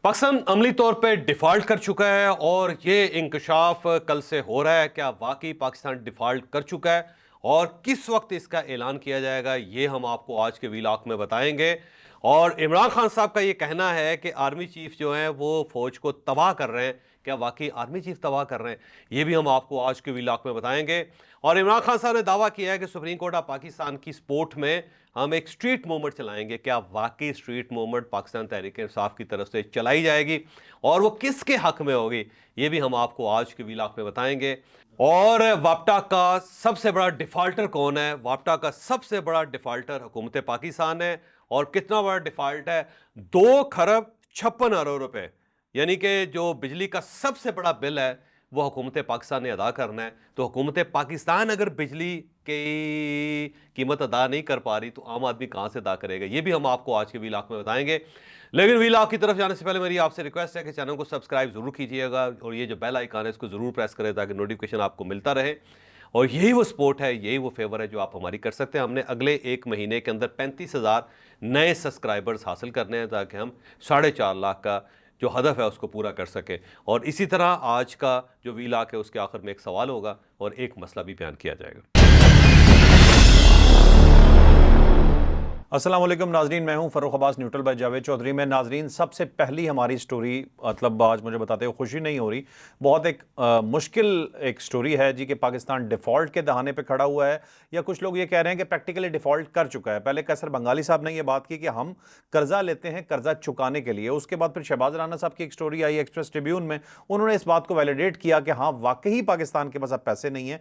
पाकिस्तान अमली तौर पे डिफ़ॉल्ट कर चुका है और ये इंकशाफ कल से हो रहा है। क्या वाकई पाकिस्तान डिफ़ॉल्ट कर चुका है और किस वक्त इसका ऐलान किया जाएगा, ये हम आपको आज के व्लॉग में बताएंगे। और इमरान खान साहब का ये कहना है कि आर्मी चीफ जो हैं वो फ़ौज को तबाह कर रहे हैं। क्या वाकई आर्मी चीफ तबाह कर रहे हैं, ये भी हम आपको आज के व्लॉग में बताएंगे। और इमरान खान साहब ने दावा किया है कि सुप्रीम कोर्ट ऑफ पाकिस्तान की सपोर्ट में हम एक स्ट्रीट मूवमेंट चलाएंगे। क्या वाकई स्ट्रीट मूवमेंट पाकिस्तान तहरीक इंसाफ की तरफ से चलाई जाएगी और वो किसके हक में होगी, ये भी हम आपको आज के व्लॉग में बताएंगे। और वापटा का सबसे बड़ा डिफॉल्टर कौन है? वापटा का सबसे बड़ा डिफॉल्टर हुकूमत पाकिस्तान है। और कितना बड़ा डिफॉल्ट है? 2 खरब 56 अरब रुपए, यानी कि जो बिजली का सबसे बड़ा बिल है वो हुकूमत पाकिस्तान ने अदा करना है। तो हुकूमत पाकिस्तान अगर बिजली की कीमत अदा नहीं कर पा रही तो आम आदमी कहां से अदा करेगा, ये भी हम आपको आज के व्लॉग में बताएंगे। लेकिन व्लॉग की तरफ जाने से पहले मेरी आपसे रिक्वेस्ट है कि चैनल को सब्सक्राइब जरूर कीजिएगा और ये जो बेल आइकन है इसको जरूर प्रेस करें ताकि नोटिफिकेशन आपको मिलता रहे। और यही वो सपोर्ट है, यही वो फेवर है जो आप हमारी कर सकते हैं। हमने अगले 1 महीने के अंदर 35,000 नए सब्सक्राइबर्स हासिल करने हैं ताकि हम 4.5 लाख का जो हदफ है उसको पूरा कर सके। और इसी तरह आज का जो व्लॉग है उसके आखिर में एक सवाल होगा और एक मसला भी बयान किया जाएगा। अस्सलाम वालेकुम नाजरीन, मैं हूं फ़र्रुख अब्बास न्यूट्रल बाय जावेद चौधरी में। नाजरीन, सबसे पहली हमारी स्टोरी, मतलब आज मुझे बताते हुए खुशी नहीं हो रही, बहुत एक मुश्किल एक स्टोरी है जी कि पाकिस्तान डिफ़ॉल्ट के दहाने पे खड़ा हुआ है, या कुछ लोग ये कह रहे हैं कि प्रैक्टिकली डिफ़ॉल्ट कर चुका है। पहले कैसर बंगाली साहब ने ये बात की कि हम कर्जा लेते हैं कर्जा चुकाने के लिए। उसके बाद फिर शहबाज राना साहब की एक स्टोरी आई एक्सप्रेस ट्रिब्यून में, उन्होंने इस बात को वैलिडेट किया कि हाँ वाकई पाकिस्तान के पास अब पैसे नहीं है।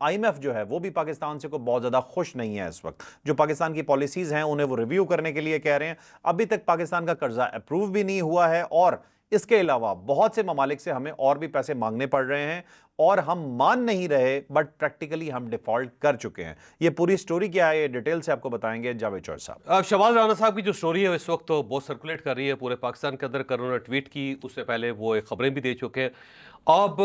IMF जो है वो भी पाकिस्तान से कोई बहुत ज़्यादा खुश नहीं है इस वक्त। जो पाकिस्तान की पॉलिसीज हैं उन्हें वो रिव्यू करने के लिए कह रहे हैं। अभी तक पाकिस्तान का कर्जा अप्रूव भी नहीं हुआ है और इसके अलावा बहुत से ममालिक से हमें और भी पैसे मांगने पड़ रहे हैं और हम मान नहीं रहे, बट प्रैक्टिकली हम डिफॉल्ट कर चुके हैं। ये पूरी स्टोरी क्या है, ये डिटेल से आपको बताएंगे जावेद चौधरी साहब। अब शहबाज राना साहब की जो स्टोरी है इस वक्त तो बहुत सर्कुलेट कर रही है पूरे पाकिस्तान के अंदर। कर उन्होंने ट्वीट की, उससे पहले वो एक खबरें भी दे चुके हैं। अब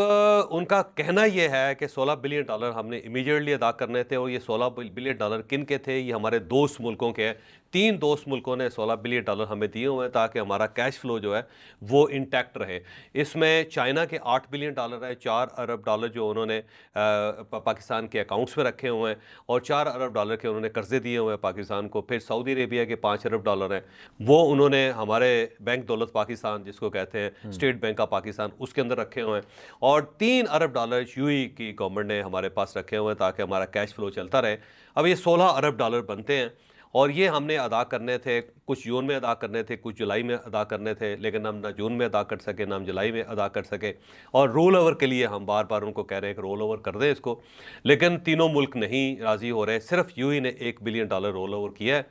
उनका कहना यह है कि $16 बिलियन हमने इमीडिएटली अदा करने थे। और ये $16 बिलियन किन के थे? ये हमारे दोस्त मुल्कों के हैं। 3 दोस्त मुल्कों ने $16 बिलियन हमें दिए हुए हैं ताकि हमारा कैश फ्लो जो है वो इंटैक्ट रहे। इसमें चाइना के $8 बिलियन है, $4 अरब जो उन्होंने पाकिस्तान के अकाउंट्स में रखे हुए हैं और $4 अरब के उन्होंने कर्जे दिए हुए हैं पाकिस्तान को। फिर सऊदी अरेबिया के $5 अरब हैं, वो उन्होंने हमारे बैंक दौलत पाकिस्तान जिसको कहते हैं स्टेट बैंक ऑफ पाकिस्तान उसके अंदर रखे हुए हैं। और $3 अरब यूएई की गवर्नमेंट ने हमारे पास रखे हुए हैं ताकि हमारा कैश फ्लो चलता रहे। अब ये $16 अरब बनते हैं और ये हमने अदा करने थे। कुछ जून में अदा करने थे, कुछ जुलाई में अदा करने थे, लेकिन हम ना जून में अदा कर सके ना हम जुलाई में अदा कर सके। और रोल ओवर के लिए हम बार बार उनको कह रहे हैं कि रोल ओवर कर दें इसको, लेकिन तीनों मुल्क नहीं राज़ी हो रहे। सिर्फ यूएई ने $1 बिलियन रोल ओवर किया है,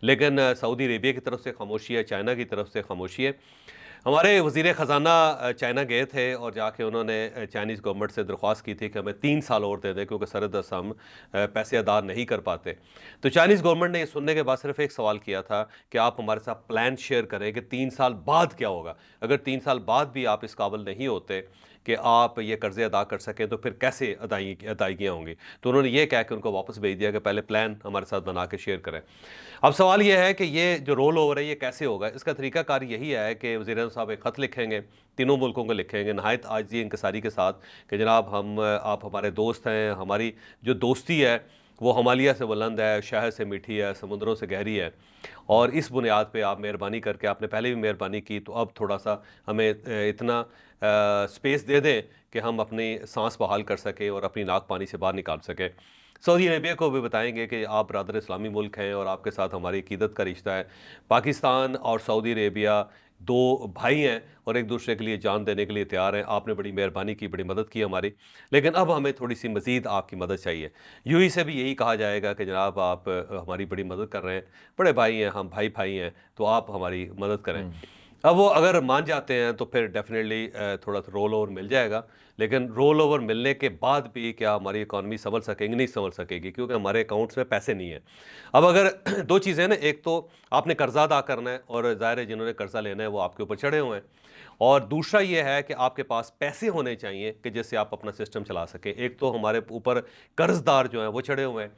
लेकिन सऊदी अरेबिया की तरफ से खामोशी है, चाइना की तरफ से खामोशी है। हमारे वज़ीर ख़जाना चाइना गए थे और जाके उन्होंने चाइनीज़ गवर्नमेंट से दरख्वास्त की थी कि हमें 3 साल और दे दें क्योंकि सरदस्त हम पैसे अदा नहीं कर पाते। तो चाइनीज़ गवर्नमेंट ने ये सुनने के बाद सिर्फ एक सवाल किया था कि आप हमारे साथ प्लान शेयर करें कि 3 साल बाद क्या होगा। अगर 3 साल बाद भी आप इस काबिल नहीं होते कि आप ये कर्जे अदा कर सकें तो फिर कैसे अदायगियाँ होंगी। तो उन्होंने ये कहा कि उनको वापस भेज दिया कि पहले प्लान हमारे साथ बना के शेयर करें। अब सवाल ये है कि ये जो रोल ओवर है ये कैसे होगा। इसका तरीकाकार यही है कि वज़ीर साहब एक ख़त लिखेंगे, तीनों मुल्कों को लिखेंगे नहायत आजिज़ी इंकसारी के साथ कि जनाब आप हमारे दोस्त हैं, हमारी जो दोस्ती है वो हिमालय से बुलंद है, शहद से मीठी है, समुद्रों से गहरी है। और इस बुनियाद पे आप मेहरबानी करके, आपने पहले भी मेहरबानी की तो अब थोड़ा सा हमें इतना स्पेस दे दें कि हम अपनी सांस बहाल कर सकें और अपनी नाक पानी से बाहर निकाल सकें। सऊदी अरेबिया को भी बताएंगे कि आप बरदर इस्लामी मुल्क हैं और आपके साथ हमारी अकीदत का रिश्ता है। पाकिस्तान और सऊदी अरेबिया दो भाई हैं और एक दूसरे के लिए जान देने के लिए तैयार हैं। आपने बड़ी मेहरबानी की, बड़ी मदद की हमारी, लेकिन अब हमें थोड़ी सी मज़ीद आपकी मदद चाहिए। यूएई से भी यही कहा जाएगा कि जनाब आप हमारी बड़ी मदद कर रहे हैं, बड़े भाई हैं, हम भाई भाई हैं, तो आप हमारी मदद करें। अब वो अगर मान जाते हैं तो फिर डेफिनेटली थोड़ा सा रोल ओवर मिल जाएगा। लेकिन रोल ओवर मिलने के बाद भी क्या हमारी इकॉनमी संभल सकेंगी? नहीं संभल सकेगी क्योंकि हमारे अकाउंट्स में पैसे नहीं है। अब अगर दो चीज़ें हैं ना, एक तो आपने कर्जा अदा करना है और ज़ाहिर है जिन्होंने कर्जा लेना है वो आपके ऊपर चढ़े हुए हैं, और दूसरा ये है कि आपके पास पैसे होने चाहिए कि जिससे आप अपना सिस्टम चला सकें। एक तो हमारे ऊपर कर्जदार जो हैं वो चढ़े हुए हैं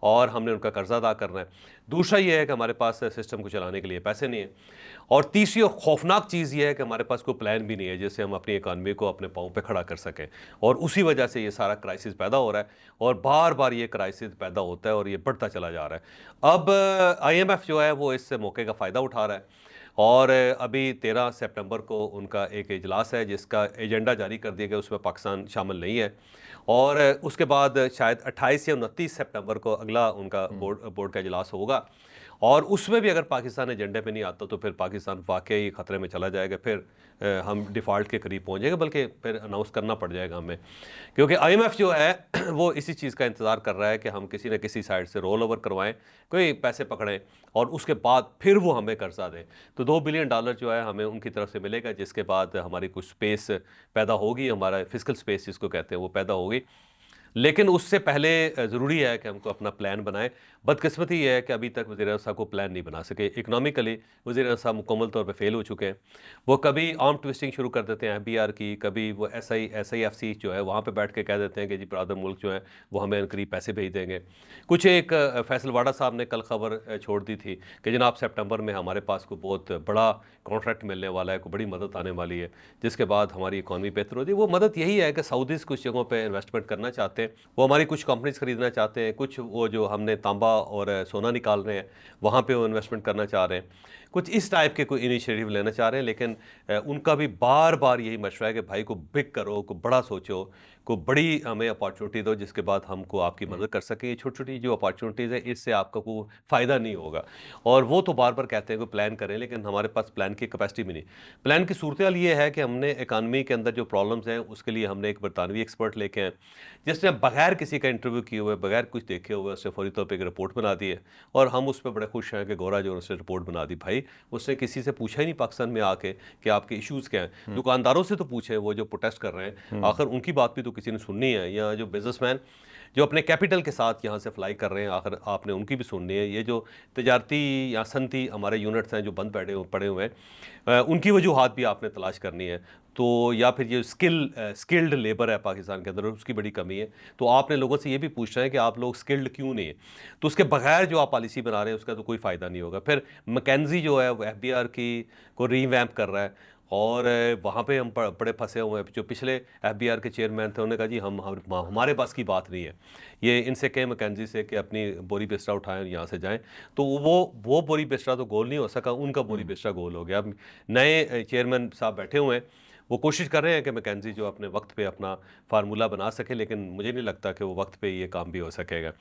और हमने उनका कर्जा अदा करना है। दूसरा ये है कि हमारे पास सिस्टम को चलाने के लिए पैसे नहीं हैं। और तीसरी और खौफनाक चीज़ ये है कि हमारे पास कोई प्लान भी नहीं है जिससे हम अपनी इकॉनमी को अपने पाँव पे खड़ा कर सकें, और उसी वजह से ये सारा क्राइसिस पैदा हो रहा है, और बार बार ये क्राइसिस पैदा होता है और ये बढ़ता चला जा रहा है। अब IMF जो है वो इस मौके का फ़ायदा उठा रहा है, और अभी 13 सितंबर को उनका एक इजलास है जिसका एजेंडा जारी कर दिया गया, उसमें पाकिस्तान शामिल नहीं है। और उसके बाद शायद 28 या 29 सितंबर को अगला उनका बोर्ड का इजलास होगा, और उसमें भी अगर पाकिस्तान एजेंडे पे नहीं आता तो फिर पाकिस्तान वाकई खतरे में चला जाएगा। फिर हम डिफ़ॉल्ट के करीब पहुंच जाएगा, बल्कि फिर अनाउंस करना पड़ जाएगा हमें, क्योंकि IMF जो है वो इसी चीज़ का इंतज़ार कर रहा है कि हम किसी न किसी साइड से रोल ओवर करवाएं, कोई पैसे पकड़ें, और उसके बाद फिर वो हमें कर्जा दें। तो $2 बिलियन जो है हमें उनकी तरफ से मिलेगा, जिसके बाद हमारी कुछ स्पेस पैदा होगी, हमारा फिजिकल स्पेस जिसको कहते हैं वो पैदा होगी। लेकिन उससे पहले ज़रूरी है कि हमको अपना प्लान बनाएं। बदकिस्मती ये है कि अभी तक वज़ीर-ए-आज़म साहब को प्लान नहीं बना सके। इकनॉमिकली वज़ीर-ए-आज़म साहब मुकम्मल तौर पे फ़ेल हो चुके हैं। वो कभी आर्म ट्विस्टिंग शुरू कर देते हैं FBR की, कभी वो SIFC जो है वहाँ पे बैठ के कह देते हैं कि जी ब्रादर मुल्क जो है वो हमें करीब पैसे भेज देंगे। कुछ एक फैसल वाडा साहब ने कल खबर छोड़ दी थी कि जनाब सितंबर में हमारे पास को बहुत बड़ा कॉन्ट्रैक्ट मिलने वाला है, कोई बड़ी मदद आने वाली है, जिसके बाद हमारी इकॉनमी बेहतर हो जाए। वो मदद यही है कि सऊदीज़ कुछ जगहों पे इन्वेस्टमेंट करना चाहते हैं, वो हमारी कुछ कंपनीज खरीदना चाहते हैं, कुछ वो जो हमने तांबा और सोना निकाल रहे हैं वहाँ पे वो इन्वेस्टमेंट करना चाह रहे हैं, कुछ इस टाइप के कोई इनिशिएटिव लेना चाह रहे हैं। लेकिन उनका भी बार बार यही मशवरा है कि भाई को बिग करो, को बड़ा सोचो, को बड़ी हमें अपॉर्चुनिटी दो जिसके बाद हमको आपकी मदद कर सकें। ये छोटी छोटी जो अपॉर्चुनिटीज़ है इससे आपका कोई फ़ायदा नहीं होगा, और वो तो बार बार कहते हैं कि प्लान करें, लेकिन हमारे पास प्लान की कैपेसिटी भी नहीं। प्लान की सूरत हाल ये है कि हमने इकानमी के अंदर जो प्रॉब्लम्स हैं उसके लिए हमने एक बरतानवी एक्सपर्ट लेके आए, जिसने बगैर किसी का इंटरव्यू किए हुए, बगैर कुछ देखे हुए उसने फौरी तौर पर एक रिपोर्ट बना दी है, और हम उस पर बड़े खुश हैं कि गौरा जो उसने रिपोर्ट बना दी। भाई उसने किसी से पूछा ही नहीं पाकिस्तान में आके कि आपके इश्यूज़ क्या हैं। दुकानदारों से तो पूछे, वो जो प्रोटेस्ट कर रहे हैं, आखिर उनकी बात भी तो किसी ने सुननी है, या जो बिजनेसमैन जो अपने कैपिटल के साथ यहाँ से फ्लाई कर रहे हैं, आखिर आपने उनकी भी सुननी है। ये जो तजारती या सनती हमारे यूनिट्स हैं जो बंद पड़े हुए हैं, उनकी वजूहात भी आपने तलाश करनी है। तो या फिर ये स्किल्ड लेबर है पाकिस्तान के अंदर, उसकी बड़ी कमी है, तो आपने लोगों से ये भी पूछना है कि आप लोग स्किल्ड क्यों नहीं है। तो उसके बगैर जो आप पॉलिसी बना रहे हैं उसका तो कोई फ़ायदा नहीं होगा। फिर मैकेंजी जो है वो FBR की को रीवैम्प कर रहा है, और वहाँ पे हम बड़े फंसे हुए हैं। जो पिछले FBR के चेयरमैन थे उन्होंने कहा जी हमारे पास की बात नहीं है, ये इनसे कहें मैकेंजी से कि अपनी बोरी बिस्तरा उठाएं यहाँ से जाएं। तो वो बोरी बिस्तरा तो गोल नहीं हो सका, उनका बोरी बिस्तरा गोल हो गया। अब नए चेयरमैन साहब बैठे हुए हैं, वो कोशिश कर रहे हैं कि मैकेंजी जो अपने वक्त पे अपना फार्मूला बना सके, लेकिन मुझे नहीं लगता कि वो वक्त पे ये काम भी हो सकेगा।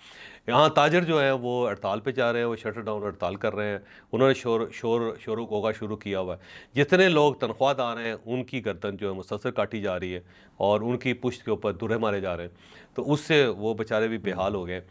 यहाँ ताजर जो हैं वो हड़ताल पे जा रहे हैं, वो शटर डाउन हड़ताल कर रहे हैं। उन्होंने शोर गोगा शुरू किया हुआ है। जितने लोग तनख्वाहदार हैं उनकी गर्दन जो है मुसलसल काटी जा रही है, और उनकी पुश्त के ऊपर दुर्रे मारे जा रहे हैं, तो उससे वो बेचारे भी बेहाल हो गए।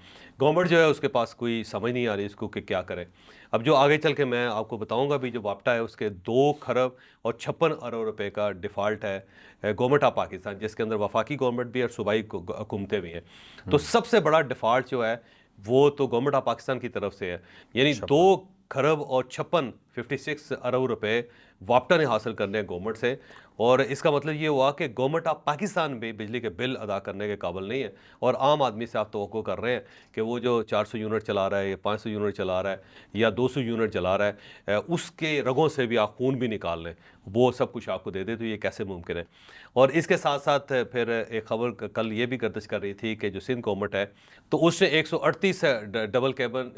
गवर्नमेंट जो है उसके पास कोई समझ नहीं आ रही इसको कि क्या करें। अब जो आगे चल के मैं आपको बताऊंगा भी, जो वापटा है उसके 2 खरब और 56 अरब रुपए का डिफ़ॉल्ट है गवर्नमेंट ऑफ पाकिस्तान, जिसके अंदर वफाकी गवर्नमेंट भी और सूबाई हुकूमतें भी हैं। तो सबसे बड़ा डिफ़ॉल्ट जो है वो तो गवर्नमेंट ऑफ पाकिस्तान की तरफ से है, यानी 2 खरब और 56 अरब रुपए वापटा ने हासिल करने हैं गवर्नमेंट से। और इसका मतलब ये हुआ कि गवर्नमेंट ऑफ पाकिस्तान भी बिजली के बिल अदा करने के काबिल नहीं है, और आम आदमी से आप तवक्को कर रहे हैं कि वो जो 400 यूनिट चला रहा है या 500 यूनिट चला रहा है या 200 यूनिट चला रहा है, उसके रगों से भी आप खून भी निकाल लें, वो सब कुछ आपको दे दे, तो ये कैसे मुमकिन है। और इसके साथ साथ फिर एक खबर कल ये भी गर्दिश कर रही थी कि जो सिंध गवर्नमेंट है तो उसने 138 डबल कैबिन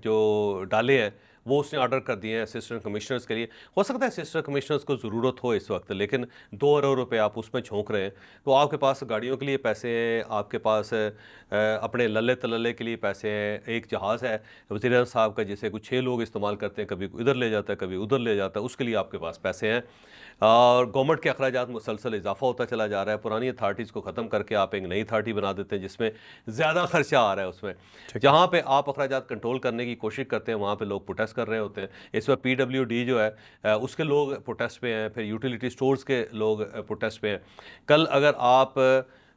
जो डाले हैं वो उसने ऑर्डर कर दिए हैं असिस्टेंट कमिश्नर्स के लिए। हो सकता है असिस्टेंट कमिश्नर्स को ज़रूरत हो इस वक्त, लेकिन 2 अरब रुपए आप उसमें झोंक रहे हैं। तो आपके पास गाड़ियों के लिए पैसे हैं, आपके पास अपने लल्ले तलल्ले के लिए पैसे हैं। एक जहाज़ है वज़ीर-ए-आज़म साहब का जिसे कुछ 6 लोग इस्तेमाल करते हैं, कभी इधर ले जाता है कभी उधर ले जाता है, उसके लिए आपके पास पैसे हैं। और गवर्नमेंट के अखराजात मुसलसल इजाफा होता चला जा रहा है। पुरानी अथॉरिटीज़ को ख़त्म करके आप एक नई अथॉरिटी बना देते हैं जिसमें ज़्यादा खर्चा आ रहा है। उसमें जहाँ पे आप अखराजात कंट्रोल करने की कोशिश करते हैं वहाँ पे लोग प्रोटेस्ट कर रहे होते हैं। इस वक्त PWD जो है उसके लोग प्रोटेस्ट पे हैं, फिर यूटिलिटी स्टोर्स के लोग प्रोटेस्ट पे हैं। कल अगर आप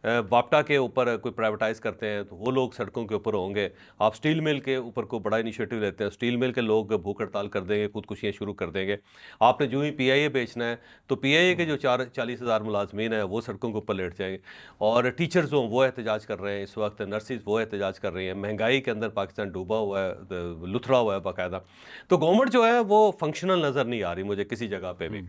वापटा के ऊपर कोई प्राइवेटाइज करते हैं तो वो लोग सड़कों के ऊपर होंगे। आप स्टील मिल के ऊपर को बड़ा इनिशिएटिव लेते हैं, स्टील मिल के लोग भूख हड़ताल कर देंगे, खुदकुशियाँ शुरू कर देंगे। आपने जो ही पीआईए बेचना है तो पीआईए के जो 40,000 मुलाजमीन हैं वो सड़कों के ऊपर लेट जाएंगे। और टीचर्स हों वो एहतजाज कर रहे हैं इस वक्त, नर्सिस वो एहतजाज कर रही हैं। महंगाई के अंदर पाकिस्तान डूबा हुआ है, लुथड़ा हुआ है बाकायदा। तो गवर्नमेंट जो है वो फंक्शनल नज़र नहीं आ रही मुझे किसी जगह पे भी।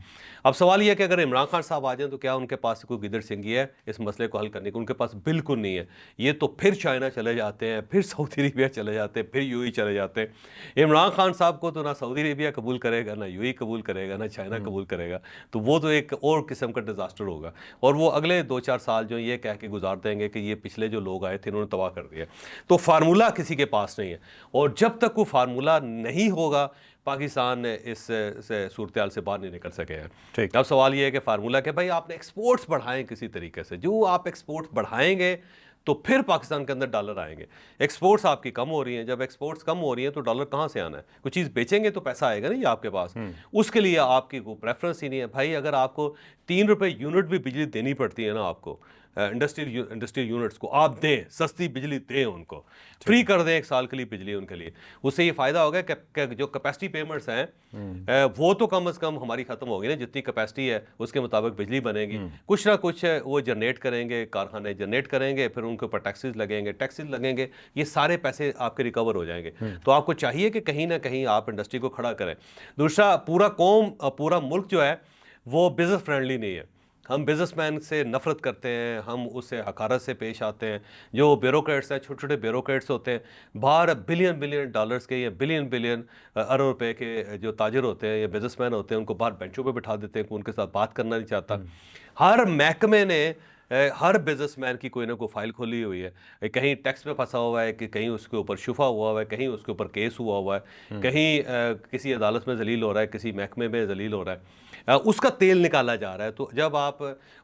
अब सवाल ये है कि अगर इमरान खान साहब आ जाएं तो क्या उनके पास कोई गिदड़ सिंगी है इस मसले को हल करने को? उनके पास बिल्कुल नहीं है। ये तो फिर चाइना चले जाते हैं, फिर सऊदी अरेबिया चले जाते हैं, फिर यूएई चले जाते हैं। इमरान खान साहब को तो ना सऊदी अरेबिया कबूल करेगा, ना यूएई कबूल करेगा, ना चाइना कबूल करेगा। तो वो तो एक और किस्म का डिज़ास्टर होगा। और वो अगले 2-4 साल जो ये कह के गुजार देंगे कि ये पिछले जो लोग आए थे इन्होंने तबाह कर दिया। तो फार्मूला किसी के पास नहीं है। और जब तक वो फार्मूला नहीं होगा पाकिस्तान इस सूरत से बाहर नहीं निकल सके हैं। ठीक। अब सवाल ये है कि फार्मूला कि भाई आपने एक्सपोर्ट्स बढ़ाएं किसी तरीके से। जो आप एक्सपोर्ट्स बढ़ाएंगे तो फिर पाकिस्तान के अंदर डॉलर आएंगे। एक्सपोर्ट्स आपकी कम हो रही हैं, जब एक्सपोर्ट्स कम हो रही हैं तो डॉलर कहाँ से आना है? कुछ चीज़ बेचेंगे तो पैसा आएगा नहीं आपके पास। उसके लिए आपकी कोई प्रेफरेंस ही नहीं है भाई। अगर आपको 3 रुपये यूनिट भी बिजली देनी पड़ती है ना आपको, इंडस्ट्रियल यूनिट्स को आप दें, सस्ती बिजली दें, उनको फ्री कर दें 1 साल के लिए बिजली उनके लिए। उससे ये फ़ायदा होगा कि जो कैपेसिटी पेमेंट्स हैं वो तो कम से कम हमारी ख़त्म होगी ना। जितनी कैपेसिटी है उसके मुताबिक बिजली बनेगी। कुछ ना कुछ वो जनरेट करेंगे, कारखाने जनरेट करेंगे, फिर उनके ऊपर टैक्सेस लगेंगे, ये सारे पैसे आपके रिकवर हो जाएंगे। तो आपको चाहिए कि कहीं ना कहीं आप इंडस्ट्री को खड़ा करें। दूसरा, पूरा मुल्क जो है वो बिज़नेस फ्रेंडली नहीं है। हम बिजनेसमैन से नफ़रत करते हैं, हम उससे हकारत से पेश आते हैं। जो ब्यूरोक्रेट्स हैं, छोटे छोटे ब्यूरोक्रेट्स होते हैं, बाहर बिलियन डॉलर्स के या बिलियन अरब रुपए के जो ताजिर होते हैं या बिजनेसमैन होते हैं, उनको बाहर बेंचों पे बिठा देते हैं, कोई उनके साथ बात करना नहीं चाहता। हर महकमे ने हर बिजनेसमैन की कोई ना कोई फाइल खोली हुई है। कहीं टैक्स में फंसा हुआ है, कि कहीं उसके ऊपर शुफा हुआ है, कहीं उसके ऊपर केस हुआ है, कहीं किसी अदालत में जलील हो रहा है, किसी महकमे में जलील हो रहा है। उसका तेल निकाला जा रहा है। तो जब आप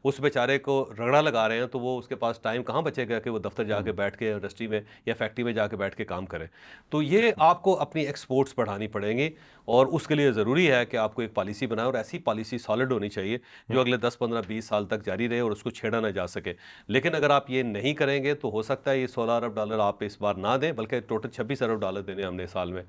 उस बेचारे को रगड़ा लगा रहे हैं तो वो उसके पास टाइम कहाँ बचेगा कि वो दफ्तर जाके बैठ के इंडस्ट्री में या फैक्ट्री में जाके बैठ के काम करे। तो ये आपको अपनी एक्सपोर्ट्स बढ़ानी पड़ेंगी और उसके लिए ज़रूरी है कि आपको एक पॉलिसी बनाए, और ऐसी पॉलिसी सॉलिड होनी चाहिए जो अगले 10, 15, 20 साल तक जारी रहे और उसको छेड़ा ना जा सके। लेकिन अगर आप ये नहीं करेंगे तो हो सकता है ये 16 अरब डॉलर आप इस बार ना दें, बल्कि टोटल 26 अरब डॉलर देने हमने साल में।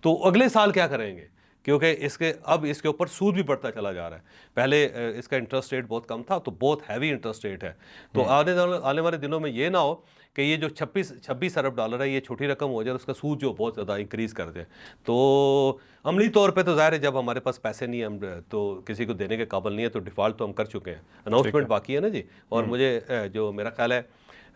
तो अगले साल क्या करेंगे? क्योंकि इसके ऊपर सूद भी बढ़ता चला जा रहा है। पहले इसका इंटरेस्ट रेट बहुत कम था, तो बहुत हैवी इंटरेस्ट रेट है। तो आने वाले दिनों में ये ना हो कि ये जो 26 अरब डॉलर है ये छोटी रकम हो जाए, उसका सूद जो बहुत ज़्यादा इंक्रीज़ कर दे। तो अमली तौर पे तो ज़ाहिर है जब हमारे पास पैसे नहीं है, हम तो किसी को देने के काबिल नहीं है, तो डिफ़ॉल्ट तो हम कर चुके हैं। अनाउंसमेंट बाकी है ना जी। और मुझे जो मेरा ख्याल है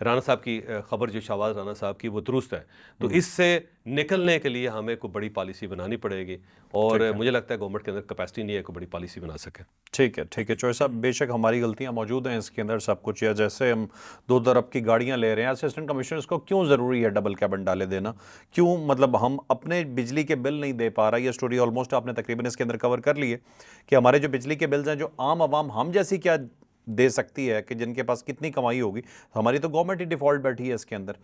राना साहब की खबर, जो शाहबाज राना साहब की, वो दुरुस्त है। तो इससे निकलने के लिए हमें कोई बड़ी पॉलिसी बनानी पड़ेगी, और मुझे लगता है गवर्नमेंट के अंदर कैपेसिटी नहीं है कोई बड़ी पॉलिसी बना सके। ठीक है चौधरी साहब, बेशक हमारी गलतियां मौजूद हैं इसके अंदर सब कुछ, या जैसे हम 2 अरब की गाड़ियां ले रहे हैं, असिस्टेंट कमिश्नर्स को क्यों ज़रूरी है डबल कैबिन डाले देना? क्यों, मतलब हम अपने बिजली के बिल नहीं दे पा रहा? ये स्टोरी ऑलमोस्ट आपने तकरीबन इसके अंदर कवर कर ली है कि हमारे जो बिजली के बिल्स हैं, जो आम आवाम हम जैसी क्या दे सकती है, कि जिनके पास कितनी कमाई होगी, हमारी तो गवर्नमेंट ही डिफ़ॉल्ट बैठी है इसके अंदर।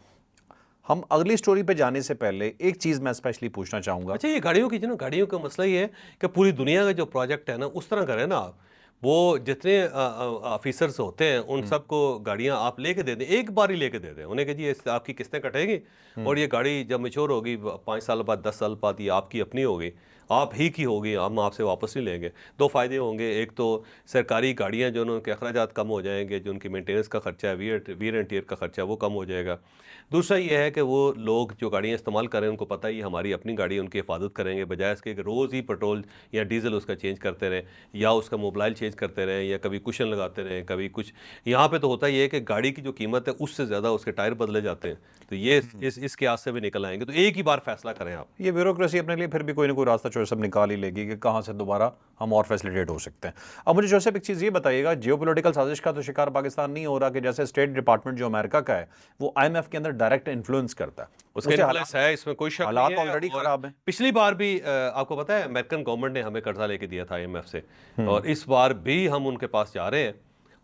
हम अगली स्टोरी पे जाने से पहले एक चीज़ मैं स्पेशली पूछना चाहूँगा। अच्छा, ये गाड़ियों का मसला ये है कि पूरी दुनिया का जो प्रोजेक्ट है ना, उस तरह करें ना आप। वो जितने ऑफिसर्स होते हैं उन सबको गाड़ियां आप लेके दे दें, एक बार ही लेके दे दें उन्हें कि जी आपकी किस्तें कटेंगी, और ये गाड़ी जब मैच्योर होगी 5 साल बाद, 10 साल बाद, ये आपकी अपनी होगी, आप ही की होगी, हम आपसे वापस नहीं लेंगे। 2 फ़ायदे होंगे। एक तो सरकारी गाड़ियाँ जो उनके अखराजात कम हो जाएंगे, जो उनकी मेंटेनेंस का खर्चा है, वीर एंड टीयर का खर्चा, वो कम हो जाएगा। दूसरा ये है कि वो लोग जो गाड़ियाँ इस्तेमाल करें उनको पता है ये हमारी अपनी गाड़ी, उनकी हिफाजत करेंगे, बजाय इसके कि रोज़ ही पेट्रोल या डीजल उसका चेंज करते रहें, या उसका मोबाइल चेंज करते रहें, या कभी कुशन लगाते रहें, कभी कुछ। यहाँ पे तो होता ही है कि गाड़ी की जो कीमत है उससे ज़्यादा उसके टायर बदले जाते हैं। तो ये इसके आस से भी निकल आएंगे। तो एक ही बार फैसला करें आप। ये ब्यूरोक्रेसी अपने लिए फिर भी कोई ना कोई रास्ता जो सब निकाल ही लेगी कि कहाँ से दोबारा हम और फैसिलिटेट हो सकते हैं। अब मुझे जोसेफ एक चीज़ ये बताइएगा, जियोपॉलिटिकल साजिश का तो शिकार पाकिस्तान नहीं हो रहा कि जैसे स्टेट डिपार्टमेंट जो अमेरिका का है वो IMF के अंदर डायरेक्ट इन्फ्लुएंस करता है, उसके इन्फ्लुएंस है, इसमें कोई शक हालात नहीं है। ऑलरेडी खराब हैं। पिछली बार भी आपको पता है अमेरिकन गवर्नमेंट ने हमें कर्जा लेके दिया था IMF से, और इस बार भी हम उनके पास जा रहे हैं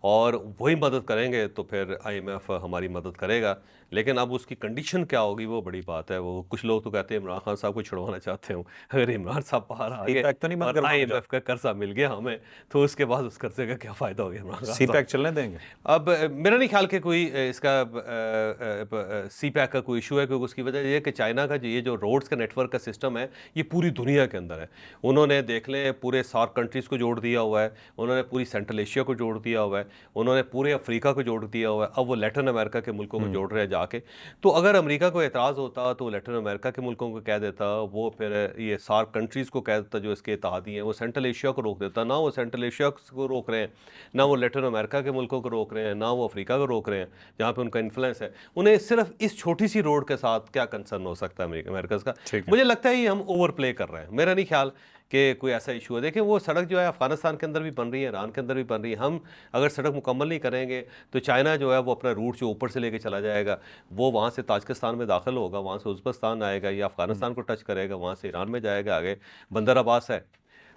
और वही मदद करेंगे तो फिर IMF हमारी मदद करेगा। लेकिन अब उसकी कंडीशन क्या होगी वो बड़ी बात है। वो कुछ लोग तो कहते हैं इमरान खान साहब को छुड़वाना चाहते हो। अगर इमरान साहब बाहर आ सी गए पैक तो नहीं बंद और करवाना आईएमएफ चाहते? का कर्जा मिल गया हमें, तो उसके बाद उस कर्जे का क्या फ़ायदा हो गया इमरान खान सी साहब पैक को। चलने देंगे? अब मेरा नहीं ख्याल कि कोई इसका सी पैक का कोई इशू है, क्योंकि उसकी वजह ये है कि चाइना का ये जो रोड्स का नेटवर्क का सिस्टम है, ये पूरी दुनिया के अंदर है। उन्होंने देख लें पूरे सार्क कंट्रीज़ को जोड़ दिया हुआ है, उन्होंने पूरी सेंट्रल एशिया को जोड़ दिया हुआ है, उन्होंने पूरे अफ्रीका को जोड़ दिया हुआ है, अब वो लैटिन अमेरिका के मुल्कों को जोड़ रहे हैं जाके। तो अगर अमेरिका को एतराज़ होता तो लैटिन अमेरिका के मुल्कों को कह देता, वो फिर ये सार्क कंट्रीज़ को कह देता जो इसके इत्तेहादी हैं, वो सेंट्रल एशिया को रोक देता। ना वो सेंट्रल एशिया को रोक रहे हैं, ना वो लैटिन अमेरिका के मुल्कों को रोक रहे हैं, ना वो अफ्रीका को रोक रहे हैं जहाँ पे उनका इन्फ्लुएंस है। उन्हें सिर्फ इस छोटी सी रोड के साथ क्या कंसर्न हो सकता है अमेरिका का। ठीक है। मुझे लगता है ये हम ओवर प्ले कर रहे हैं। मेरा नहीं ख्याल कि कोई ऐसा इशू है। देखिए वो सड़क जो है अफगानिस्तान के अंदर भी बन रही है, ईरान के अंदर भी बन रही है। हम अगर सड़क मुकम्मल नहीं करेंगे तो चाइना जो है वो अपना रूट जो ऊपर से लेके चला जाएगा, वो वहाँ से ताजिकिस्तान में दाखिल होगा, वहाँ से उज़्बेकिस्तान आएगा या अफगानिस्तान को टच करेगा, वहाँ से ईरान में जाएगा, आगे बंदर अब्बास है,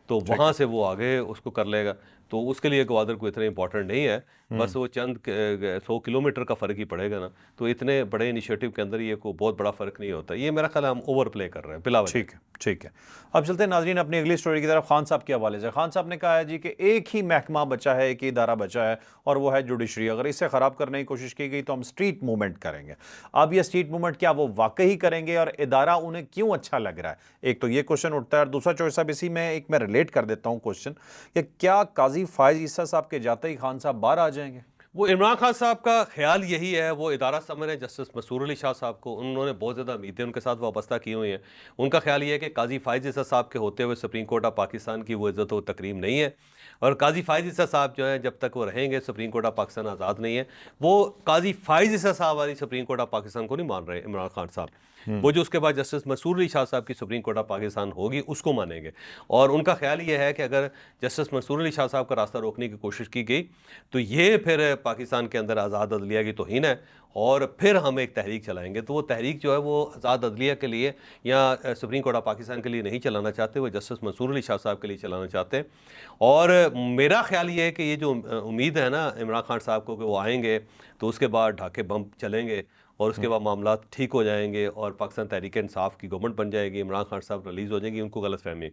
तो ठीक वहाँ है। से वो आगे उसको कर लेगा। तो उसके लिए ग्वादर को इतना इंपॉर्टेंट नहीं है, बस वो चंद 100 किलोमीटर का फ़र्क ही पड़ेगा ना। तो इतने बड़े इनिशिएटिव के अंदर ये कोई बहुत बड़ा फ़र्क नहीं होता। ये मेरा ख्याल है हम ओवर प्ले कर रहे हैं बिला वजह। ठीक है, ठीक है। अब चलते हैं नाज़रीन अपनी अगली स्टोरी की तरफ खान साहब के हवाले से। खान साहब ने कहा है जी कि एक ही महकमा बचा है, एक ही इदारा बचा है और वो है जुडिशरी। अगर इसे ख़राब करने की कोशिश की गई तो हम स्ट्रीट मूवमेंट करेंगे। अब ये स्ट्रीट मूवमेंट क्या वो वाकई करेंगे और इदारा उन्हें क्यों अच्छा लग रहा है? एक तो ये क्वेश्चन उठता है और दूसरा चॉइस साहब इसी में एक मैं रिलेट कर देता हूँ क्वेश्चन कि क्या काजी फायज ईसा साहब के जाते ही खान साहब बाहर आ जाएंगे? वो इमरान खान साहब का ख्याल यही है, वो इदारा समझ रहे हैं जस्टिस मसूर अली शाह साहब को, उन्होंने बहुत ज़्यादा उम्मीदें उनके साथ वाबस्ता की हुई हैं। उनका ख्याल ये है कि काजी फायज ईसा साहब के होते हुए सुप्रीम कोर्ट ऑफ पाकिस्तान की वो इज़्ज़त व तकरीम नहीं है, और काजी फायज ईसा साहब जो है जब तक वो रहेंगे सुप्रीम कोर्ट ऑफ पाकिस्तान आज़ाद नहीं है। वो काजी फायज ईसा साहब वाली सुप्रीम कोर्ट ऑफ पाकिस्तान को नहीं मान रहे इमरान खान साहब। वो जो उसके बाद जस्टिस मसूर अली शाह साहब की सुप्रीम कोर्ट ऑफ पाकिस्तान होगी उसको मानेंगे। और उनका ख्याल ये है कि अगर जस्टिस मसूर अली शाह साहब का रास्ता रोकने की कोशिश की गई तो ये फिर पाकिस्तान के अंदर आज़ाद अदलिया की तौहीन है, और फिर हम एक तहरीक चलाएंगे। तो वो तहरीक जो है वो आज़ाद अदलिया के लिए या सुप्रीम कोर्ट ऑफ पाकिस्तान के लिए नहीं चलाना चाहते, वो जस्टिस मंसूर अली शाह साहब के लिए चलाना चाहते हैं। और मेरा ख्याल ये है कि ये जो उम्मीद है ना इमरान खान साहब को कि वो आएंगे तो उसके बाद ढाके बम चलेंगे और उसके बाद मामला ठीक हो जाएंगे और पाकिस्तान तहरीक इंसाफ की गवर्नमेंट बन जाएगी, इमरान खान साहब रिलीज़ हो जाएंगी, उनको गलतफहमी।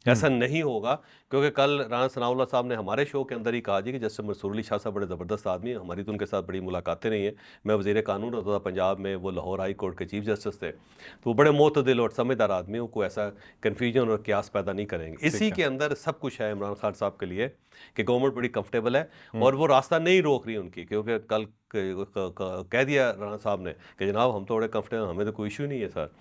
ऐसा नहीं होगा, क्योंकि कल राना सनाउल्लाह साहब ने हमारे शो के अंदर ही कहा जी कि जस्टिस मंसूर अली शाह साहब बड़े ज़बरदस्त आदमी हैं, हमारी तो उनके साथ बड़ी मुलाकातें नहीं हैं। मैं वज़ीर कानून होता था पंजाब में, वो लाहौर हाई कोर्ट के चीफ जस्टिस थे, तो वो बड़े मोतदिल और समझदार आदमी, उनको ऐसा कन्फ्यूजन और क्यास पैदा नहीं करेंगे। इसी के अंदर सब कुछ है इमरान खान साहब के लिए कि गवर्नमेंट बड़ी कंफर्टेबल है और वो रास्ता नहीं रोक रही उनकी, क्योंकि कल कह दिया राणा साहब ने कि जनाब हम तो बड़े कंफर्टेबल, हमें तो कोई इशू नहीं है सर।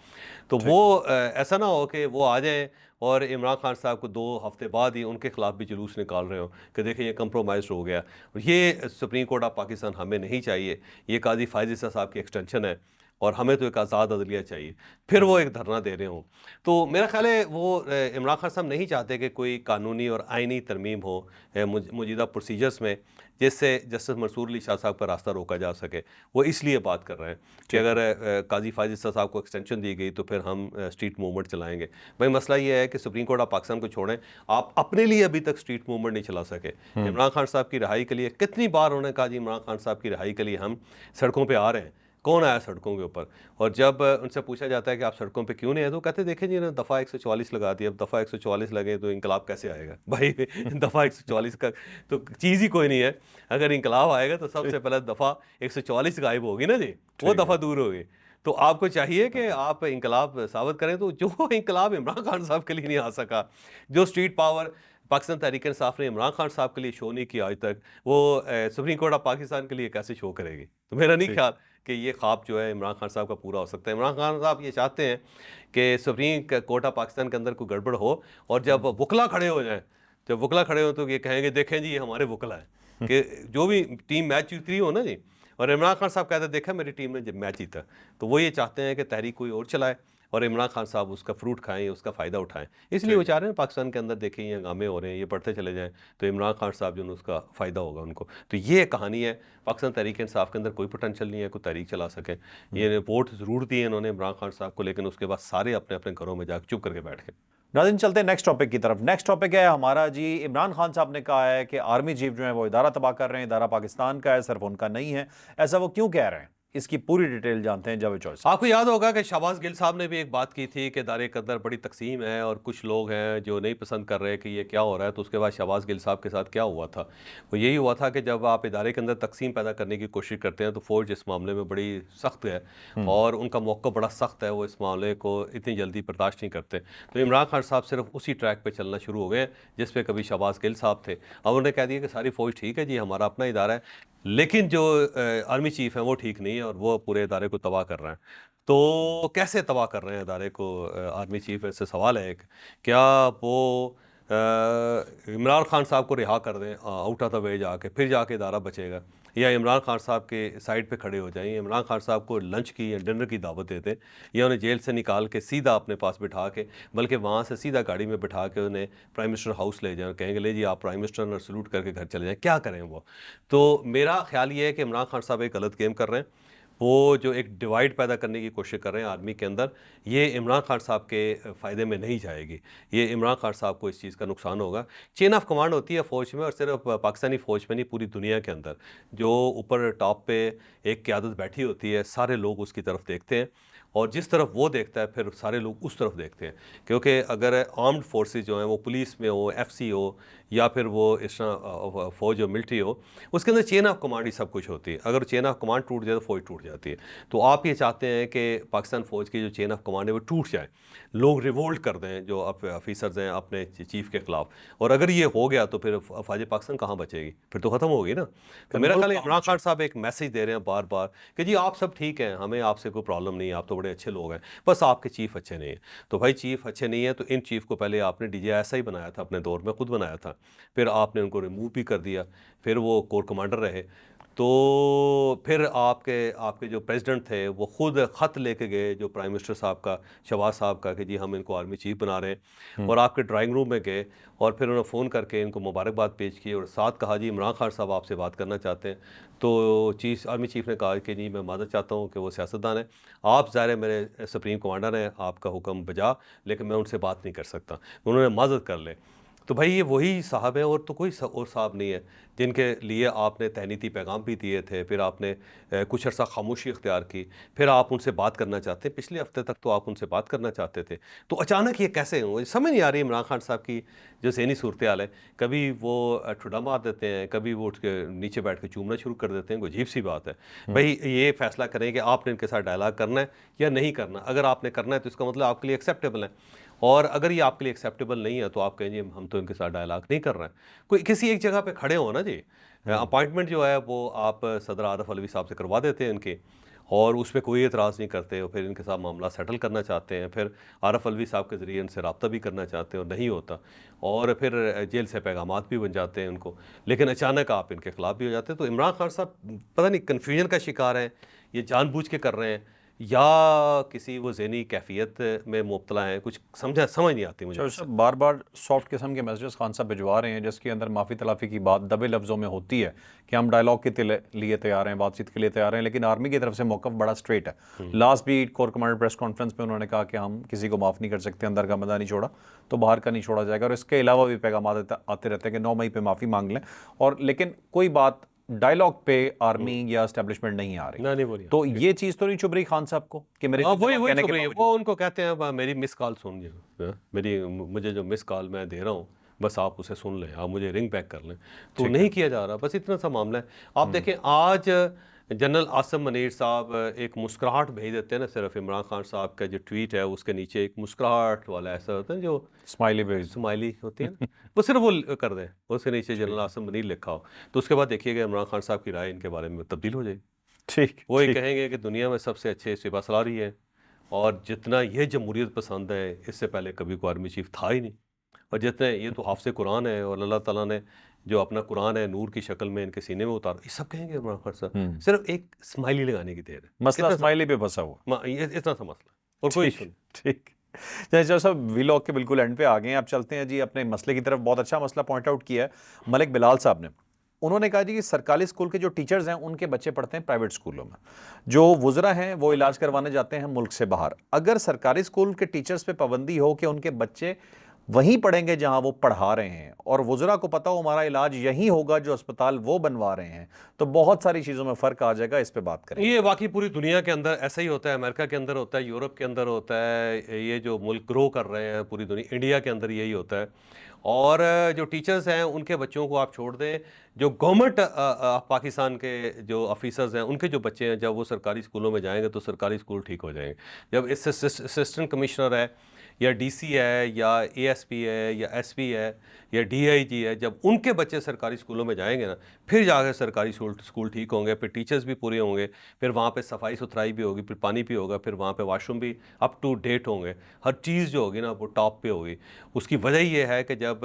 तो वो ऐसा ना हो कि वो आ जाएं और इमरान खान साहब को 2 हफ्ते बाद ही उनके खिलाफ भी जुलूस निकाल रहे हो कि देखिए ये कंप्रोमाइज़ हो गया, ये सुप्रीम कोर्ट ऑफ पाकिस्तान हमें नहीं चाहिए, ये काजी फायज ईसा साहब की एक्सटेंशन है और हमें तो एक आज़ाद अदलिया चाहिए, फिर वो एक धरना दे रहे हों। तो मेरा ख्याल है वो इमरान खान साहब नहीं चाहते कि कोई कानूनी और आइनी तरमीम हो मौजूदा प्रोसीजर्स में, जिससे जस्टिस मंसूर अली शाह साहब का रास्ता रोका जा सके। वो इसलिए बात कर रहे हैं कि अगर काजी फायज ईसा साहब को एक्सटेंशन दी गई तो फिर हम स्ट्रीट मूवमेंट चलाएंगे। भाई मसला ये है कि सुप्रीम कोर्ट ऑफ पाकिस्तान को छोड़ें, आप अपने लिए अभी तक स्ट्रीट मूवमेंट नहीं चला सके। इमरान खान साहब की रिहाई के लिए कितनी बार उन्होंने कहा जी इमरान खान साहब की रिहाई के लिए हम सड़कों पर आ रहे हैं, कौन आया सड़कों के ऊपर? और जब उनसे पूछा जाता है कि आप सड़कों पे क्यों नहीं आए, तो कहते देखें जी इन्होंने दफ़ा 144 लगा दी, अब दफ़ा 144 लगे तो इंकलाब कैसे आएगा भाई? दफ़ा 144 का तो चीज़ ही कोई नहीं है। अगर इंकलाब आएगा तो सबसे पहले दफ़ा 144 गायब होगी ना जी, वो दफ़ा दूर होगी। तो आपको चाहिए कि आप इंकलाब साबित करें, तो जो इंकलाब इमरान खान साहब के लिए नहीं आ सका, जो स्ट्रीट पावर पाकिस्तान तहरीक इंसाफ ने इमरान खान साहब के लिए शो नहीं किया आज तक, वो सुप्रीम कोर्ट ऑफ पाकिस्तान के लिए कैसे शो करेगी? तो मेरा नहीं ख्याल कि ये ख्वाब जो है इमरान खान साहब का पूरा हो सकता है। इमरान खान साहब ये चाहते हैं कि सुप्रीम कोर्ट ऑफ पाकिस्तान के अंदर कोई गड़बड़ हो और जब वकला खड़े हो जाएं, जब वकला खड़े हो तो ये कहेंगे देखें जी ये हमारे वकला हैं, कि जो भी टीम मैच जीती हो ना जी, और इमरान खान साहब कहते देखा मेरी टीम ने जब मैच जीता, तो वो ये चाहते हैं कि तहरीक कोई और चलाए और इमरान खान साहब उसका फ्रूट खाएं, उसका फ़ायदा उठाएं। इसलिए वो चाह रहे हैं पाकिस्तान के अंदर देखें ये हंगामे हो रहे हैं, ये बढ़ते चले जाएं, तो इमरान खान साहब जो है उसका फ़ायदा होगा उनको। तो ये कहानी है। पाकिस्तान तहरीक इंसाफ के अंदर कोई पोटेंशियल नहीं है कोई तहरीक चला सके। ये वोट ज़रूर दिए इन्होंने इमरान खान साहब को, लेकिन उसके बाद सारे अपने अपने घरों में जाकर चुप करके बैठ गए। नाज़रीन चलते हैं नेक्स्ट टॉपिक की तरफ। नेक्स्ट टॉपिक है हमारा जी, इमरान खान साहब ने कहा है कि आर्मी चीफ जो है वो इदारा तबाह कर रहे हैं, इदारा पाकिस्तान का है, सिर्फ उनका नहीं है। ऐसा वो क्यों कह रहे हैं? इसकी पूरी डिटेल जानते हैं जावेद चौधरी साहब। आपको याद होगा कि शहबाज गिल साहब ने भी एक बात की थी कि दायरे के अंदर बड़ी तकसीम है और कुछ लोग हैं जो नहीं पसंद कर रहे कि ये क्या हो रहा है। तो उसके बाद शहबाज गिल साहब के साथ क्या हुआ था, वो यही हुआ था कि जब आप इदारे के अंदर तकसीम पैदा करने की कोशिश करते हैं तो फ़ौज इस मामले में बड़ी सख्त है और उनका मौक़िफ़ बड़ा सख्त है, वो इस मामले को इतनी जल्दी बर्दाश्त नहीं करते। तो इमरान खान साहब सिर्फ उसी ट्रैक पर चलना शुरू हो गए हैं जिस पे कभी शहबाज गिल साहब थे। अब उन्होंने कह दिया कि सारी फ़ौज ठीक है जी, हमारा अपना इदारा है, लेकिन जो आर्मी चीफ़ है वो ठीक नहीं है और वो पूरे इदारे को तबाह कर रहे हैं। तो कैसे तबाह कर रहे हैं इदारे को आर्मी चीफ़, से सवाल है एक, क्या वो इमरान खान साहब को रिहा कर दें आउट ऑफ द वे जाके, फिर जाके इदारा बचेगा, या इमरान खान साहब के साइड पे खड़े हो जाएं, इमरान खान साहब को लंच की या डिनर की दावत देते हैं, या उन्हें जेल से निकाल के सीधा अपने पास बिठा के, बल्कि वहाँ से सीधा गाड़ी में बिठा के उन्हें प्राइम मिनिस्टर हाउस ले जाएं, कहेंगे ले जी आप प्राइम मिनिस्टर और सल्यूट करके घर चले जाएं, क्या करें वो। तो मेरा ख्याल ये है कि इमरान खान साहब एक गलत गेम कर रहे हैं। वो जो एक डिवाइड पैदा करने की कोशिश कर रहे हैं आर्मी के अंदर, ये इमरान खान साहब के फ़ायदे में नहीं जाएगी। ये इमरान खान साहब को इस चीज़ का नुकसान होगा। चेन ऑफ कमांड होती है फ़ौज में, और सिर्फ पाकिस्तानी फ़ौज में नहीं, पूरी दुनिया के अंदर जो ऊपर टॉप पे एक क़यादत बैठी होती है, सारे लोग उसकी तरफ देखते हैं और जिस तरफ वो देखता है फिर सारे लोग उस तरफ देखते हैं। क्योंकि अगर आर्म्ड फोर्सेस जो हैं वो पुलिस में हो, एफसी हो, या फिर वो इस तरह फ़ौज हो, मिलिट्री हो, उसके अंदर चेन ऑफ कमांड ही सब कुछ होती है। अगर चेन ऑफ कमांड टूट जाए तो फ़ौज टूट जाती है। तो आप ये चाहते हैं कि पाकिस्तान फ़ौज की जो चेन ऑफ कमांड है वो टूट जाए, लोग रिवोल्ट कर दें जो ऑफिसर्स हैं अपने चीफ़ के ख़िलाफ़, और अगर ये हो गया तो फिर फ़ौज पाकिस्तान कहाँ बचेगी, फिर तो ख़त्म होगी ना। तो मेरा ख्याल है इमरान खान साहब एक मैसेज दे रहे हैं बार बार कि जी आप सब ठीक हैं, हमें आपसे कोई प्रॉब्लम नहीं है, आप तो बड़े अच्छे लोग हैं, बस आपके चीफ़ अच्छे नहीं हैं। तो भाई चीफ़ अच्छे नहीं है तो इन चीफ़ को पहले आपने DGI बनाया था, अपने दौर में खुद बनाया था, फिर आपने उनको रिमूव भी कर दिया, फिर वो कोर कमांडर रहे। तो फिर आपके आपके जो प्रेसिडेंट थे वो खुद ख़त लेके गए जो प्राइम मिनिस्टर साहब का, शहबाज साहब का, कि जी हम इनको आर्मी चीफ बना रहे हैं, और आपके ड्राइंग रूम में गए और फिर उन्होंने फ़ोन करके इनको मुबारकबाद पेश की और साथ कहा जी इमरान खान साहब आपसे बात करना चाहते हैं। तो आर्मी चीफ ने कहा कि जी मैं मादर चाहता हूँ कि वो सियासतदान है, आप ज़ाहिर है मेरे सुप्रीम कमांडर हैं, आपका हुक्म बजा, लेकिन मैं उनसे बात नहीं कर सकता। उन्होंने माज़रत कर ले। तो भाई ये वही साहब है और तो कोई और साहब नहीं है जिनके लिए आपने तहनीती पैगाम भी दिए थे, फिर आपने कुछ अर्सा खामोशी इख्तियार की, फिर आप उनसे बात करना चाहते हैं। पिछले हफ्ते तक तो आप उनसे बात करना चाहते थे, तो अचानक ये कैसे हो, समझ नहीं आ रही इमरान खान साहब की जो ज़हनी सूरत हाल है। कभी वो ठुड्डा मार देते हैं, कभी वो उठ के नीचे बैठ के चूमना शुरू कर देते हैं, कोई अजीब सी बात है। भाई ये फैसला करें कि आपने इनके साथ डायलॉग करना है या नहीं करना। अगर आपने करना है तो इसका मतलब आपके लिए एक्सेप्टेबल है, और अगर ये आपके लिए एक्सेप्टेबल नहीं है तो आप कहेंगे हम तो इनके साथ डायलॉग नहीं कर रहे हैं। कोई किसी एक जगह पे खड़े हो ना जी। अपॉइंटमेंट जो है वो आप सदर आरिफ अलवी साहब से करवा देते हैं इनके, और उस पर कोई एतराज़ नहीं करते, और फिर इनके साथ मामला सेटल करना चाहते हैं, फिर आरिफ अलवी साहब के ज़रिए इनसे रब्ता भी करना चाहते हैं और नहीं होता, और फिर जेल से पैगामात भी बन जाते हैं उनको, लेकिन अचानक आप इनके ख़िलाफ़ भी हो जाते हैं। तो इमरान खान साहब पता नहीं कन्फ्यूजन का शिकार हैं, ये जानबूझ के कर रहे हैं, या किसी वो ज़हनी कैफियत में मुब्तला हैं, कुछ समझ नहीं आती मुझे। सब बार बार सॉफ्ट किस्म के मैसेजेस खान साहब भिजवा रहे हैं जिसके अंदर माफ़ी तलाफ़ी की बात दबे लफ्ज़ों में होती है कि हम डायलॉग के लिए तैयार हैं, बातचीत के लिए तैयार हैं, लेकिन आर्मी की तरफ से मौक़िफ़ बड़ा स्ट्रेट है। लास्ट भी कोर कमांडर प्रेस कॉन्फ्रेंस में उन्होंने कहा कि हम किसी को माफ़ नहीं कर सकते, अंदर का बंदा नहीं छोड़ा तो बाहर का नहीं छोड़ा जाएगा, और इसके अलावा भी पैगाम आते रहते हैं कि 9 मई पे माफ़ी मांग लें, और लेकिन कोई बात डायलॉग पे आर्मी या एस्टेब्लिशमेंट नहीं आ रही। नहीं बोलिए। तो ये चीज़ तो नहीं चुभ रही खान साहब को कि मेरे वही कहने चुभ के रही है। बावजूद- वो उनको कहते हैं मेरी मिस कॉल सुन मुझे जो मिस कॉल मैं दे रहा हूँ बस आप उसे सुन लें, आप मुझे रिंग बैक कर लें, तो नहीं किया जा रहा, बस इतना सा मामला है। आप देखें आज जनरल आसिम मनीर साहब एक मुस्कुराहट भेज देते हैं ना, सिर्फ इमरान खान साहब का जो ट्वीट है उसके नीचे एक मुस्कुराहट वाला ऐसा होता है जो स्माइली होती है ना, वो सिर्फ वो कर दें, उसके नीचे जनरल आसिम मनीर लिखा हो, तो उसके बाद देखिएगा इमरान खान साहब की राय इनके बारे में तब्दील हो जाएगी। ठीक, वो ये कहेंगे कि दुनिया में सबसे अच्छे सिपा सलारी है, और जितना ये जमहूरियत पसंद है इससे पहले कभी कोई आर्मी चीफ था ही नहीं, और जितने ये तो हाफ़िज़ कुरान है और अल्लाह ताला ने जो अपना कुरान है नूर की शक्ल में इनके सीने में उतारा, ये सब कहेंगे इमरान खान साहब। सिर्फ एक स्माइली लगाने की देर है, मसला स्माइली पे फंसा हुआ। ये इतना सा मसला और कोई इशू नहीं। ठीक, जैसे साहब वीलॉग के बिल्कुल एंड पे आ गए हैं, अब चलते हैं जी अपने मसले की तरफ। बहुत अच्छा मसला पॉइंट आउट किया है मलिक बिलाल साहब ने। उन्होंने कहा जी कि सरकारी स्कूल के जो टीचर्स हैं उनके बच्चे पढ़ते हैं प्राइवेट स्कूलों में, जो वुज़रा हैं वो इलाज करवाने जाते हैं मुल्क से बाहर। अगर सरकारी स्कूल के टीचर्स पे पाबंदी हो कि उनके बच्चे वहीं पढ़ेंगे जहां वो पढ़ा रहे हैं, और वुज़रा को पता हो हमारा इलाज यहीं होगा जो अस्पताल वो बनवा रहे हैं, तो बहुत सारी चीज़ों में फ़र्क आ जाएगा। इस पे बात करेंगे। ये बाकी पूरी दुनिया के अंदर ऐसा ही होता है, अमेरिका के अंदर होता है, यूरोप के अंदर होता है, ये जो मुल्क ग्रो कर रहे हैं पूरी दुनिया, इंडिया के अंदर यही होता है। और जो टीचर्स हैं उनके बच्चों को आप छोड़ दें, जो गवर्नमेंट पाकिस्तान के जो ऑफिसर्स हैं उनके जो बच्चे हैं, जब वो सरकारी स्कूलों में जाएंगे तो सरकारी स्कूल ठीक हो जाएंगे। जब असिस्टेंट कमिश्नर है या डीसी है या एएसपी है या एसपी है या डीआईजी है, जब उनके बच्चे सरकारी स्कूलों में जाएंगे ना, फिर जाकर सरकारी स्कूल ठीक होंगे, फिर टीचर्स भी पूरे होंगे, फिर वहाँ पे सफाई सुथराई भी होगी, फिर पानी भी होगा, फिर वहाँ पे वॉशरूम भी अप टू डेट होंगे, हर चीज़ जो होगी ना वो टॉप पे होगी। उसकी वजह ये है कि जब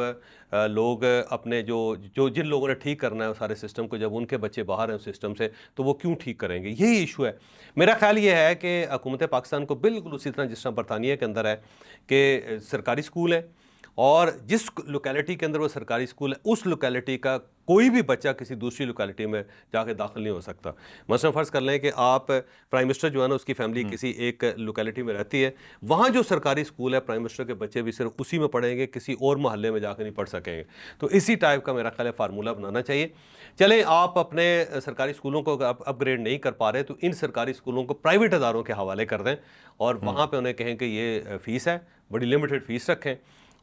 लोग अपने जो जो जिन लोगों ने ठीक करना है सारे सिस्टम को, जब उनके बच्चे बाहर हैं उस सिस्टम से, तो वो क्यों ठीक करेंगे, यही इशू है। मेरा ख्याल ये है कि हुकूमत पाकिस्तान को बिल्कुल उसी तरह जिस तरह बरतानिया के अंदर है कि सरकारी स्कूल है, और जिस लोकेलिटी के अंदर वो सरकारी स्कूल है उस लोकेलिटी का कोई भी बच्चा किसी दूसरी लोकेलिटी में जाके दाखिल नहीं हो सकता। मसलन फ़र्ज़ कर लें कि आप प्राइम मिनिस्टर जो है ना, उसकी फैमिली किसी एक लोकेलिटी में रहती है, वहाँ जो सरकारी स्कूल है प्राइम मिनिस्टर के बच्चे भी सिर्फ उसी में पढ़ेंगे, किसी और मोहल्ले में जाकर नहीं पढ़ सकेंगे। तो इसी टाइप का मेरा ख्याल है फार्मूला बनाना चाहिए। चलें, आप अपने सरकारी स्कूलों को अपग्रेड नहीं कर पा रहे तो इन सरकारी स्कूलों को प्राइवेट अदारों के हवाले कर दें, और वहाँ पर उन्हें कहें कि ये फ़ीस है, बड़ी लिमिटेड फ़ीस रखें,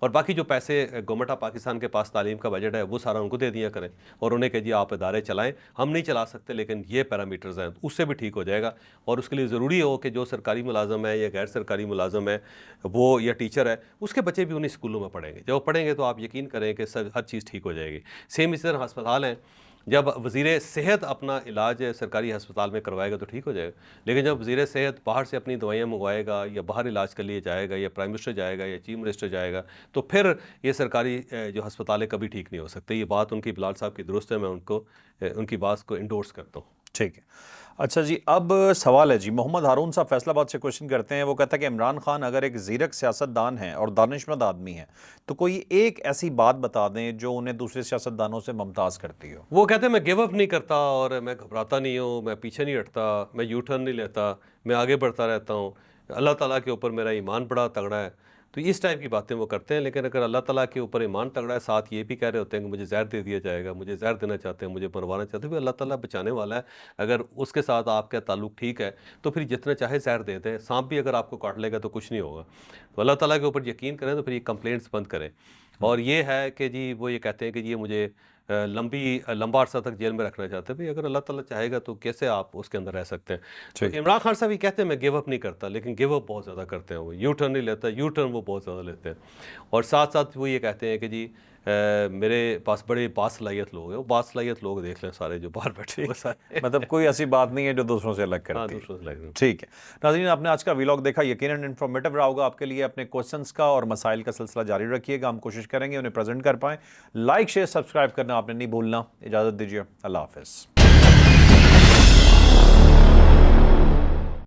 और बाकी जो पैसे गवर्नमेंट ऑफ पाकिस्तान के पास तालीम का बजट है वो सारा उनको दे दिया करें, और उन्हें कहे जी आप इदारे चलाएं, हम नहीं चला सकते लेकिन ये पैरामीटर्स हैं, उससे भी ठीक हो जाएगा। और उसके लिए ज़रूरी हो कि जो सरकारी मुलाजम है या गैर सरकारी मुलाजम है वो या टीचर है, उसके बच्चे भी उन्हीं स्कूलों में पढ़ेंगे। जब वो पढ़ेंगे तो आप यकीन करें कि हर चीज़ ठीक हो जाएगी। सेम इसी तरह अस्पताल हैं, जब वज़ीर सेहत अपना इलाज सरकारी अस्पताल में करवाएगा तो ठीक हो जाएगा, लेकिन जब वज़ीर सेहत बाहर से अपनी दवाइयाँ मंगवाएगा या बाहर इलाज के लिए जाएगा या प्राइम मिनिस्टर जाएगा या चीफ मिनिस्टर जाएगा, तो फिर ये सरकारी जो अस्पताल है कभी ठीक नहीं हो सकते। ये बात उनकी बिलाल साहब की दुरुस्त है, मैं उनकी बात को इंडोर्स करता हूँ। ठीक है। अच्छा जी, अब सवाल है जी, मोहम्मद हारून साहब फैसलाबाद से क्वेश्चन करते हैं। वो कहता है कि इमरान खान अगर एक ज़ीरक सियासतदान है और दानिशमंद आदमी है, तो कोई एक ऐसी बात बता दें जो उन्हें दूसरे सियासतदानों से मुमताज़ करती हो। वो कहते हैं मैं गिव अप नहीं करता और मैं घबराता नहीं हूँ, मैं पीछे नहीं हटता, मैं यू टर्न नहीं लेता, मैं आगे बढ़ता रहता हूँ, अल्लाह ताला के ऊपर मेरा ईमान बड़ा तगड़ा है। तो इस टाइप की बातें वो करते हैं। लेकिन अगर अल्लाह ताला के ऊपर ईमान तगड़ा है, साथ ये भी कह रहे होते हैं कि मुझे ज़हर दे दिया जाएगा, मुझे ज़हर देना चाहते हैं, मुझे मरवाना चाहते हैं, भाई अल्लाह ताला बचाने वाला है। अगर उसके साथ आपका ताल्लुक ठीक है तो फिर जितना चाहे ज़हर दे दें, सांप भी अगर आपको काट लेगा तो कुछ नहीं होगा। तो अल्लाह ताला के ऊपर यकीन करें तो फिर ये कंप्लेंट्स बंद करें। और ये है कि जी वो ये कहते हैं कि ये मुझे लंबा अरसा तक जेल में रखना चाहते हैं। भाई अगर अल्लाह ताला चाहेगा तो कैसे आप उसके अंदर रह सकते हैं। तो इमरान खान साहब ये कहते हैं मैं गिव अप नहीं करता, लेकिन गिव अप बहुत ज़्यादा करते हैं। वो यू टर्न नहीं लेता, यू टर्न वो बहुत ज़्यादा लेते हैं। और साथ साथ वो ये कहते हैं कि जी मेरे पास बड़े बासलाहियत लोग हैं। वो बासलाहियत लोग देख लें सारे जो बाहर बैठे हुए सारे। मतलब कोई ऐसी बात नहीं है जो दूसरों से अलग हाँ, करती है। दूसरों से लग रहे हैं। ठीक है नाज़रीन, आपने आज का व्लॉग देखा, यकीनन इन्फॉर्मेटिव रहा होगा आपके लिए। अपने क्वेश्चंस का और मसाइल का सिलसिला जारी रखिएगा, हम कोशिश करेंगे उन्हें प्रेजेंट कर पाएँ। लाइक शेयर सब्सक्राइब करना आपने नहीं भूलना। इजाज़त दीजिए, अल्लाह हाफ़िज़।